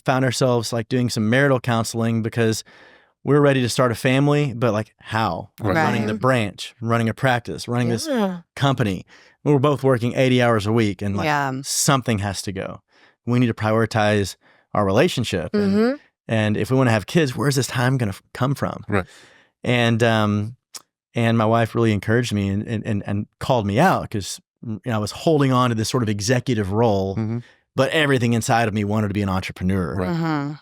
found ourselves, like, doing some marital counseling, because we were ready to start a family, but, like, how? Right. Running the branch, running a practice, running this company. We were both working 80 hours a week, and, like, something has to go. We need to prioritize our relationship. And if we want to have kids, where's this time going to come from? Right. And my wife really encouraged me and called me out, because I was holding on to this sort of executive role, but everything inside of me wanted to be an entrepreneur. Right.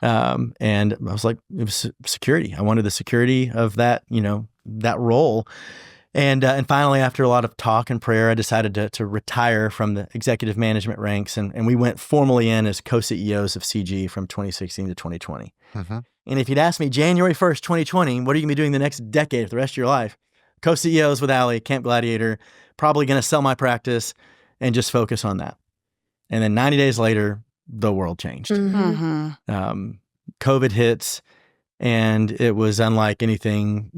And I was like, it was security. I wanted the security of that, that role. And finally, after a lot of talk and prayer, I decided to retire from the executive management ranks. And we went formally in as co-CEOs of CG from 2016 to 2020. And if you'd asked me January 1st, 2020, what are you going to be doing the next decade for the rest of your life? Co-CEOs with Allie, Camp Gladiator, probably going to sell my practice and just focus on that. And then 90 days later, the world changed. COVID hits, and it was unlike anything,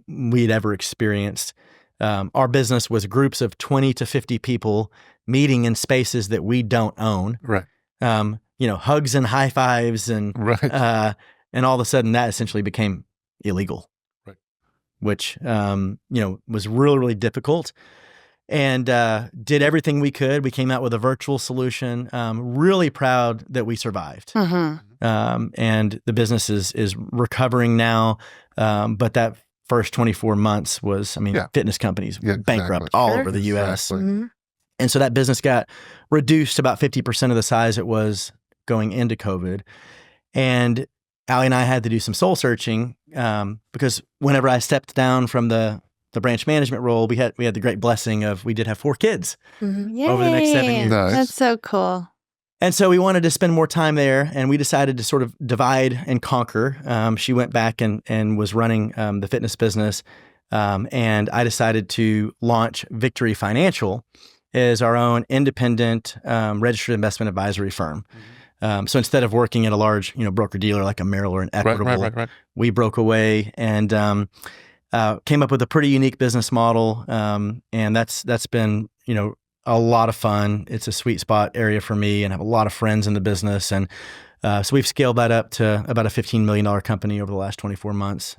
we'd ever experienced. Our business was groups of 20 to 50 people meeting in spaces that we don't own. Right. Hugs and high fives, and and all of a sudden that essentially became illegal. Right. Which was really, really difficult. And did everything we could. We came out with a virtual solution. Really proud that we survived. And the business is recovering now. But that first 24 months was, fitness companies bankrupt all over the U.S. Exactly. And so that business got reduced to about 50% of the size it was going into COVID. And Allie and I had to do some soul searching, because whenever I stepped down from the branch management role, we had the great blessing of, we did have 4 kids over the next 7 years. Nice. That's so cool. And so we wanted to spend more time there, and we decided to sort of divide and conquer. She went back and was running the fitness business, and I decided to launch Victory Financial as our own independent registered investment advisory firm. So instead of working at a large, broker-dealer like a Merrill or an Equitable, we broke away and came up with a pretty unique business model. And that's been, a lot of fun. It's a sweet spot area for me, and I have a lot of friends in the business. And so we've scaled that up to about a $15 million company over the last 24 months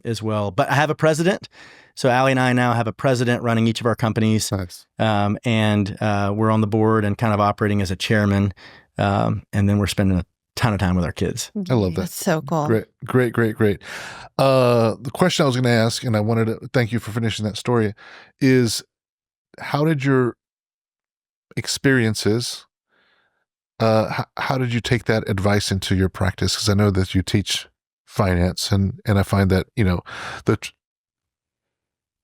as well. But I have a president. So Allie and I now have a president running each of our companies. Nice. And we're on the board and kind of operating as a chairman. And then we're spending a ton of time with our kids. I love that. That's so cool. Great. The question I was going to ask, and I wanted to thank you for finishing that story, is how did your experiences, how did you take that advice into your practice? Because I know that you teach finance, and I find that,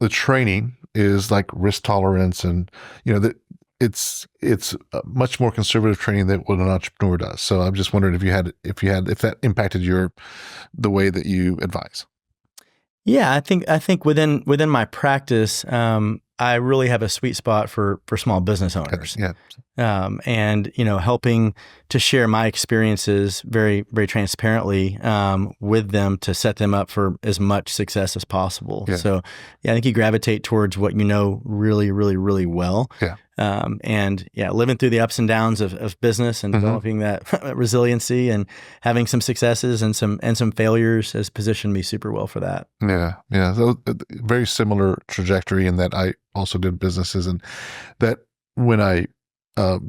the training is like risk tolerance, and, that it's a much more conservative training than what an entrepreneur does. So I'm just wondering if that impacted the way that you advise. Yeah, I think within my practice, I really have a sweet spot for small business owners. Yeah. and helping to share my experiences very, very transparently with them to set them up for as much success as possible. Yeah. So, I think you gravitate towards what you know really, really, really well. Yeah. And living through the ups and downs of business and developing that resiliency and having some successes and some failures has positioned me super well for that. Yeah. So, very similar trajectory in that I also did businesses, and that when I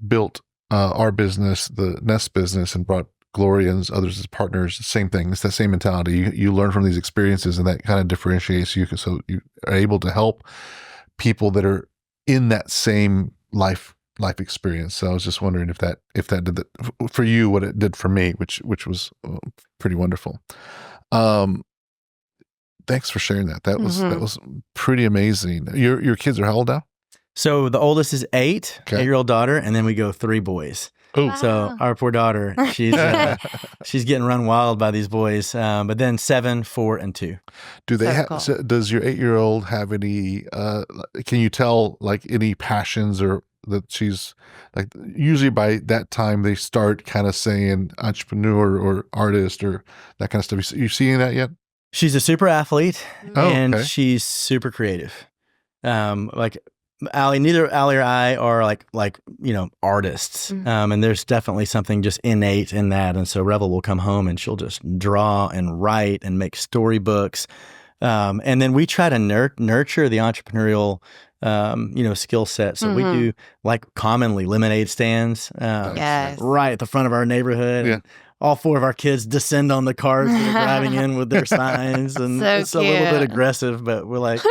built our business, the Nest business, and brought Gloria and others as partners, same thing. It's that same mentality. You learn from these experiences, and that kind of differentiates you. So you are able to help people that are in that same life experience. So I was just wondering if that did that for you, what it did for me, which was pretty wonderful. Thanks for sharing that. That was pretty amazing. Your kids are how old now? So the oldest is 8, Okay. 8-year-old daughter, and then we go 3 boys. Oh, Wow. So our poor daughter, she's getting run wild by these boys. But then 7, 4, and 2. do they So have? cool. So does your 8-year-old have any? Can you tell like any passions or that she's like? Usually by that time they start kind of saying entrepreneur or artist or that kind of stuff. You seeing that yet? She's a super athlete, Oh, and okay. she's super creative. Like neither Allie or I are like artists. And there's definitely something just innate in that. And so Revel will come home and she'll just draw and write and make storybooks. And then we try to nurture the entrepreneurial skill set. So we do like commonly lemonade stands Yes. right at the front of our neighborhood. Yeah. And all 4 of our kids descend on the cars that are driving in with their signs. And So it's a little bit cute. aggressive, but we're like,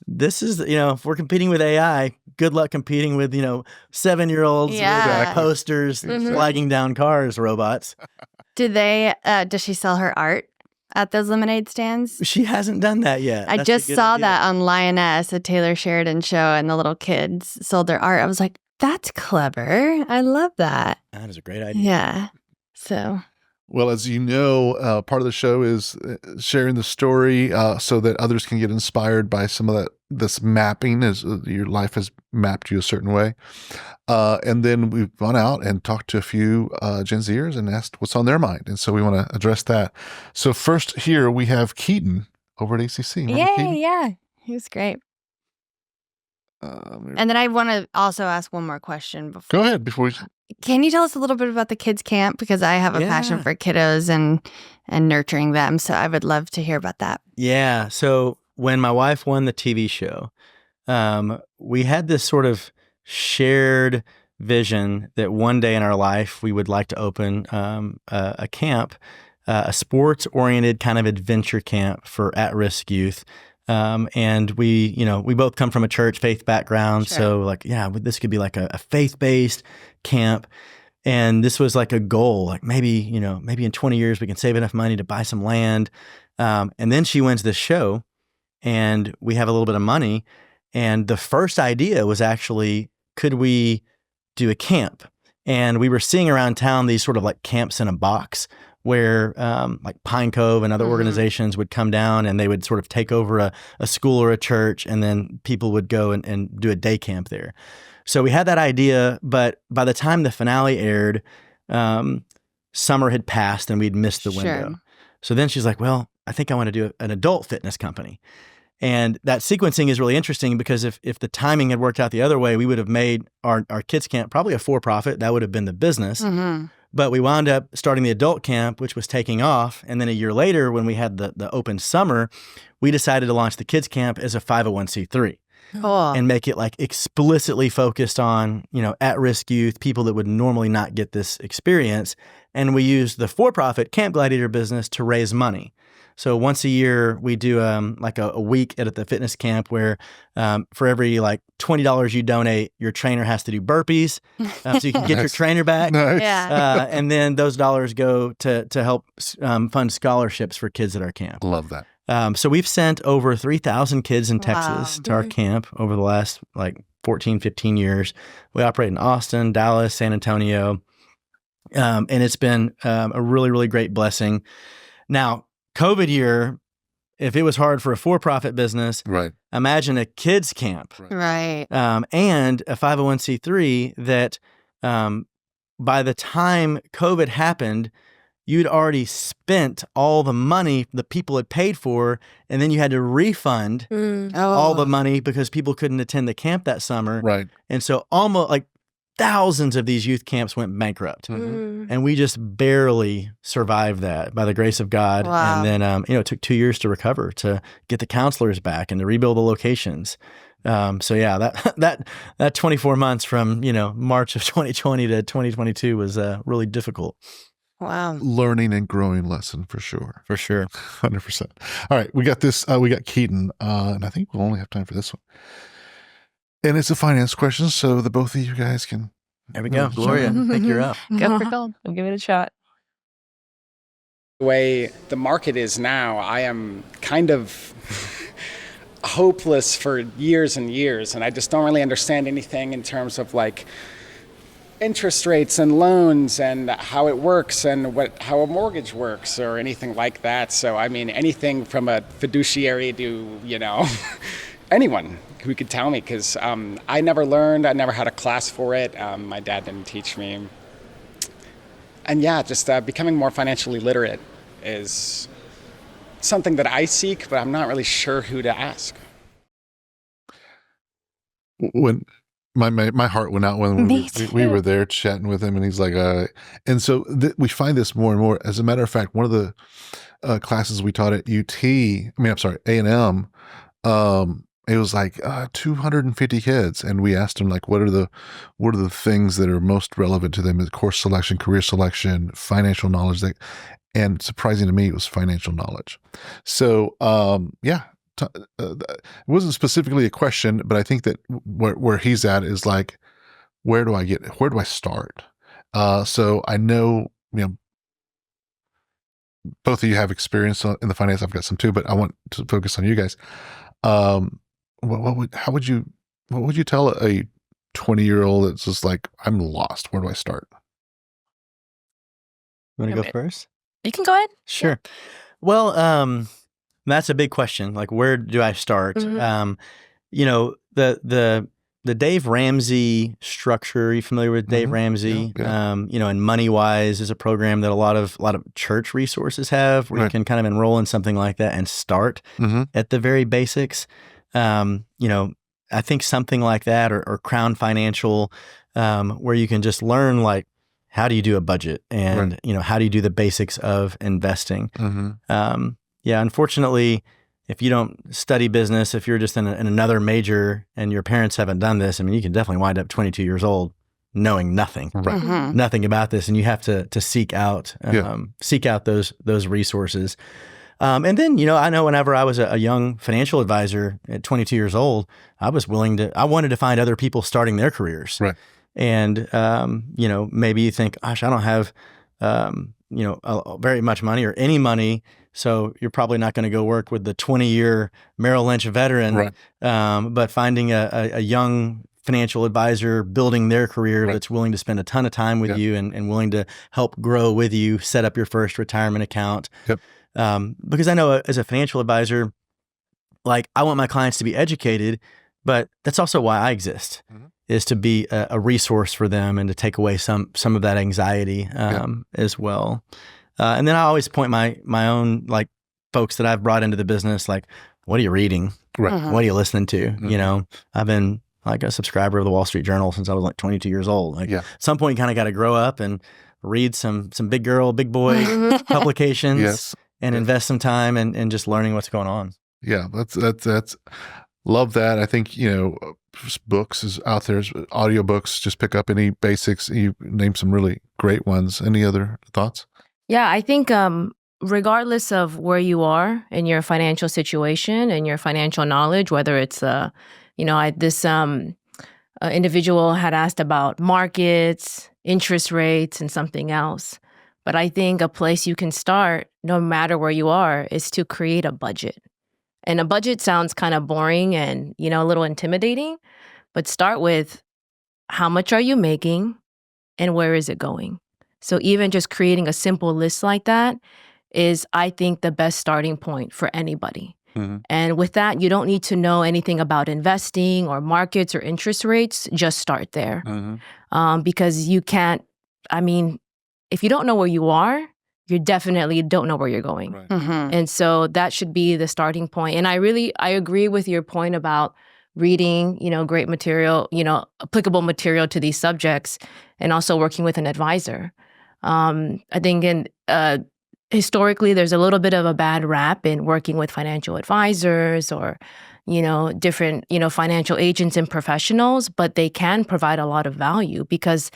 this is, if we're competing with AI, good luck competing with, 7-year-olds Yeah. with posters flagging down cars, robots. Does she sell her art at those lemonade stands? She hasn't done that yet. I That's a just good saw idea. that on Lioness, a Taylor Sheridan show, and the little kids sold their art. I was like, that's clever. I love that. That is a great idea. Yeah. So, Well, as you know, part of the show is sharing the story so that others can get inspired by some of this mapping as your life has mapped you a certain way. And then we've gone out and talked to a few Gen Zers and asked what's on their mind. And so we want to address that. So first here we have Keaton over at ACC. Remember yay, Keaton? yeah. He was great. And then I want to also ask one more question before. Go ahead before we... Can you tell us a little bit about the kids' camp? Because I have a passion Yeah. for kiddos and nurturing them. So I would love to hear about that. Yeah. So when my wife won the TV show, we had this sort of shared vision that one day in our life we would like to open a camp, a sports-oriented kind of adventure camp for at-risk youth. And we both come from a church faith background. Sure. So this could be like a faith-based camp. And this was like a goal, like maybe in 20 years we can save enough money to buy some land. And then she wins this show and we have a little bit of money. And the first idea was actually, could we do a camp? And we were seeing around town these sort of like camps in a box where like Pine Cove and other organizations would come down and they would sort of take over a school or a church, and then people would go and do a day camp there. So we had that idea, but by the time the finale aired, summer had passed and we'd missed the window. Sure. So then she's like, well, I think I want to do an adult fitness company. And that sequencing is really interesting because if the timing had worked out the other way, we would have made our kids camp probably a for-profit. That would have been the business. But we wound up starting the adult camp, which was taking off. And then a year later, when we had the open summer, we decided to launch the kids camp as a 501c3 Cool. and make it like explicitly focused on, at-risk youth, people that would normally not get this experience. And we used the for-profit Camp Gladiator business to raise money. So once a year, we do like a week at the fitness camp where for every like $20 you donate, your trainer has to do burpees so you can get your Nice. trainer back. Nice. Yeah. And then those dollars go to help fund scholarships for kids at our camp. Love that. So we've sent over 3,000 kids in Wow. Texas to our camp over the last like 14, 15 years. We operate in Austin, Dallas, San Antonio. And it's been a really, really great blessing. Now, COVID year, if it was hard for a for-profit business, Right. imagine a kids camp Right. and a 501c3 that by the time COVID happened, you'd already spent all the money the people had paid for, and then you had to refund all the money because people couldn't attend the camp that summer. Right. And so almost like thousands of these youth camps went bankrupt. And we just barely survived that by the grace of God. Wow. And then, it took 2 years to recover, to get the counselors back and to rebuild the locations. So yeah, that 24 months from, March of 2020 to 2022 was really difficult. Wow. Learning and growing lesson for sure. For sure. 100%. All right. We got this. We got Keaton, and I think we'll only have time for this one. And it's a finance question, so the both of you guys can. There we go. Gloria, I think you're up. Go for gold. I'll give it a shot. The way the market is now, I am kind of hopeless for years and years, and I just don't really understand anything in terms of like interest rates and loans and how it works and how a mortgage works or anything like that. So I mean, anything from a fiduciary to anyone who could tell me, because I never learned. I never had a class for it. My dad didn't teach me. And yeah, just becoming more financially literate is something that I seek, but I'm not really sure who to ask. When my heart went out when we were there chatting with him, and he's like, and so we find this more and more. As a matter of fact, one of the classes we taught at A&M, it was like 250 kids, and we asked them like, what are the things that are most relevant to them? Course selection, career selection, financial knowledge. And surprising to me, it was financial knowledge. So it wasn't specifically a question, but I think that where he's at is like, where do I start? So I know, both of you have experience in the finance. I've got some too, but I want to focus on you guys. What would you tell a 20-year-old that's just like, I'm lost? Where do I start? You want to go first? You can go ahead. Sure. Well, that's a big question. Like, where do I start? The Dave Ramsey structure. Are you familiar with Dave Ramsey? Yeah. And MoneyWise is a program that a lot of church resources have, where you can kind of enroll in something like that and start at the very basics. I think something like that, or Crown Financial, where you can just learn like, how do you do a budget, and how do you do the basics of investing? Unfortunately, if you don't study business, if you're just in another major and your parents haven't done this, I mean, you can definitely wind up 22 years old knowing nothing, nothing about this, and you have to seek out those resources. And then, I know whenever I was a young financial advisor at 22 years old, I wanted to find other people starting their careers. Right. And, maybe you think, gosh, I don't have, very much money or any money. So you're probably not going to go work with the 20-year Merrill Lynch veteran. Right. But finding a young financial advisor building their career that's willing to spend a ton of time with you and willing to help grow with you, set up your first retirement account. Yep. Because I know as a financial advisor, like, I want my clients to be educated, but that's also why I exist, is to be a resource for them and to take away some of that anxiety as well. And then I always point my own like folks that I've brought into the business, like, what are you reading? Right. What are you listening to? I've been like a subscriber of the Wall Street Journal since I was like 22 years old. Like, at some point you kind of got to grow up and read some big girl, big boy publications and invest some time in just learning what's going on. Yeah, that's love that. I think, books is out there, audiobooks, just pick up any basics. You name some really great ones. Any other thoughts? Yeah, I think regardless of where you are in your financial situation and your financial knowledge, whether it's, this individual had asked about markets, interest rates, and something else. But I think a place you can start, no matter where you are, is to create a budget. And a budget sounds kind of boring and, a little intimidating, but start with how much are you making and where is it going? So even just creating a simple list like that is, I think, the best starting point for anybody. And with that, you don't need to know anything about investing or markets or interest rates. Just start there. Because you can't, if you don't know where you are, you definitely don't know where you're going. Right. And so that should be the starting point. And I agree with your point about reading, great material, applicable material to these subjects, and also working with an advisor. I think historically, there's a little bit of a bad rap in working with financial advisors or, different, financial agents and professionals, but they can provide a lot of value because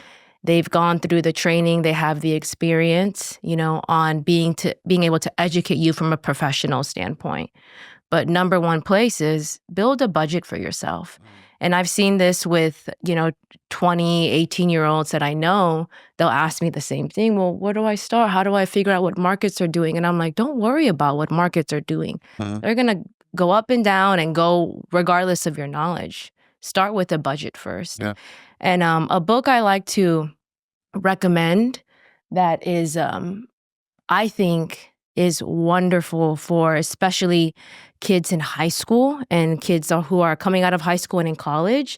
they've gone through the training, they have the experience, on being able to educate you from a professional standpoint. But number one place is build a budget for yourself. And I've seen this with, 20, 18-year-olds that I know. They'll ask me the same thing. Well, where do I start? How do I figure out what markets are doing? And I'm like, don't worry about what markets are doing. They're going to go up and down and go regardless of your knowledge. Start with a budget first. Yeah. And a book I like to recommend that is, I think, is wonderful for especially kids in high school and kids who are coming out of high school and in college,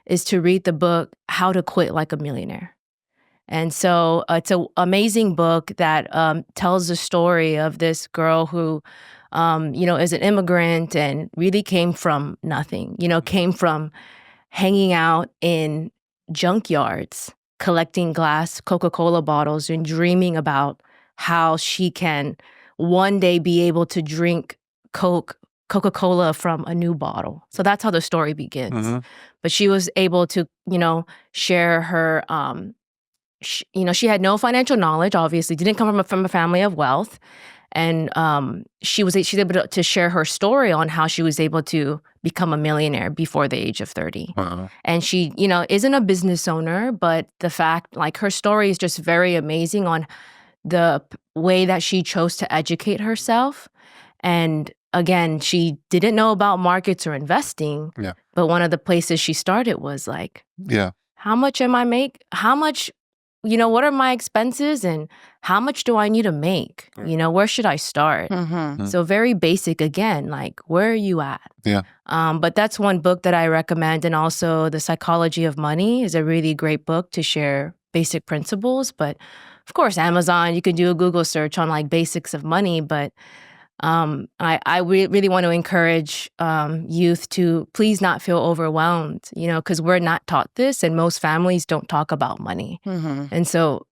is to read the book, How to Quit Like a Millionaire. And so it's an amazing book that tells the story of this girl who, is an immigrant and really came from nothing, came from hanging out in junkyards, collecting glass Coca-Cola bottles and dreaming about how she can one day be able to drink Coca-Cola from a new bottle. So that's how the story begins. But she was able to, share her, she had no financial knowledge, obviously, didn't come from a family of wealth. And she's able to share her story on how she was able to become a millionaire before the age of 30. And she, isn't a business owner, but the fact, her story is just very amazing on the way that she chose to educate herself. And again, she didn't know about markets or investing, but one of the places she started was how much am I make? How much, what are my expenses and how much do I need to make? Where should I start? So very basic again, where are you at? But that's one book that I recommend. And also The Psychology of Money is a really great book to share basic principles. But of course, Amazon, you could do a Google search on basics of money. But I really want to encourage youth to please not feel overwhelmed, because we're not taught this and most families don't talk about money. And so,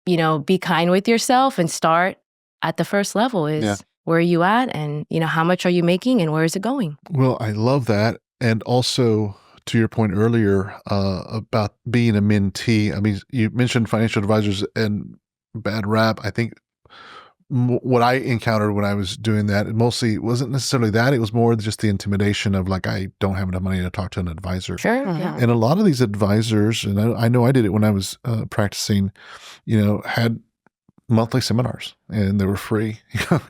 be kind with yourself and start at the first level is where are you at and, how much are you making and where is it going? Well, I love that. And also to your point earlier about being a mentee, you mentioned financial advisors and bad rap. I think what I encountered when I was doing that, it mostly wasn't necessarily that. It was more just the intimidation of I don't have enough money to talk to an advisor. Sure. Yeah. And a lot of these advisors, and I know I did it when I was practicing, had monthly seminars and they were free.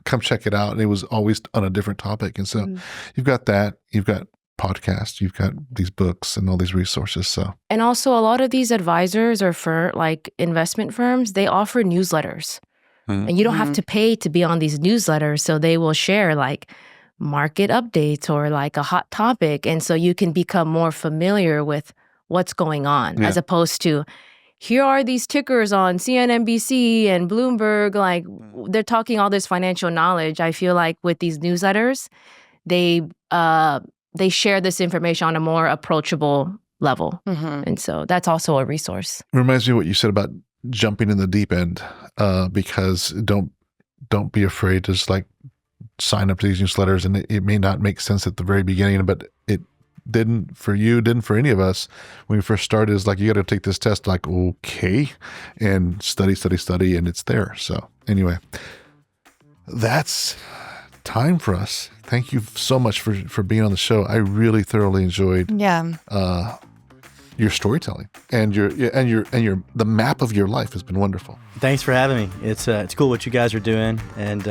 Come check it out. And it was always on a different topic. And so you've got that, you've got podcasts, you've got these books and all these resources. So, and also a lot of these advisors or investment firms, they offer newsletters. And you don't have to pay to be on these newsletters. So they will share market updates or a hot topic. And so you can become more familiar with what's going on as opposed to here are these tickers on CNBC and Bloomberg. They're talking all this financial knowledge. I feel like with these newsletters, they share this information on a more approachable level. And so that's also a resource. It reminds me of what you said about jumping in the deep end, because don't be afraid to just sign up to these newsletters. And it may not make sense at the very beginning, but it didn't for you, didn't for any of us when we first started. Is you got to take this test. Okay, and study, and it's there. So anyway, that's time for us. Thank you so much for being on the show. I really thoroughly enjoyed your storytelling and the map of your life has been wonderful. Thanks for having me. It's cool what you guys are doing, and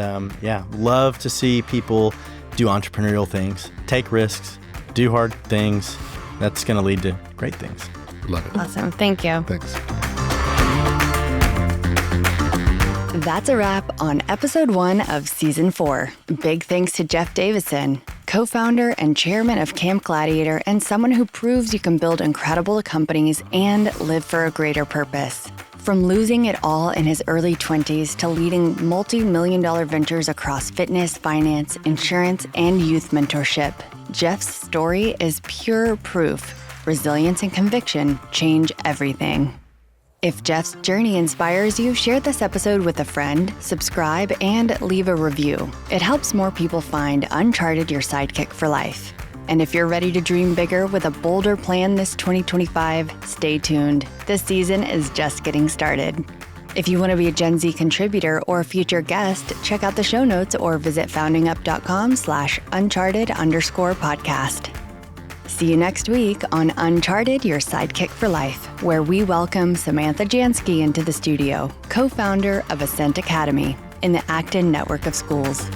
love to see people do entrepreneurial things, take risks, do hard things. That's going to lead to great things. Love it. Awesome. Thank you. Thanks. That's a wrap on episode 1 of season 4. Big thanks to Jeff Davidson. co-founder and chairman of Camp Gladiator, and someone who proves you can build incredible companies and live for a greater purpose. From losing it all in his early 20s to leading multi-million-dollar ventures across fitness, finance, insurance, and youth mentorship, Jeff's story is pure proof. Resilience and conviction change everything. If Jeff's journey inspires you, share this episode with a friend, subscribe, and leave a review. It helps more people find Uncharted, your sidekick for life. And if you're ready to dream bigger with a bolder plan this 2025, stay tuned. This season is just getting started. If you want to be a Gen Z contributor or a future guest, check out the show notes or visit foundingup.com/uncharted_podcast. See you next week on Uncharted, your sidekick for life, where we welcome Samantha Jansky into the studio, co-founder of Ascent Academy in the Acton network of schools.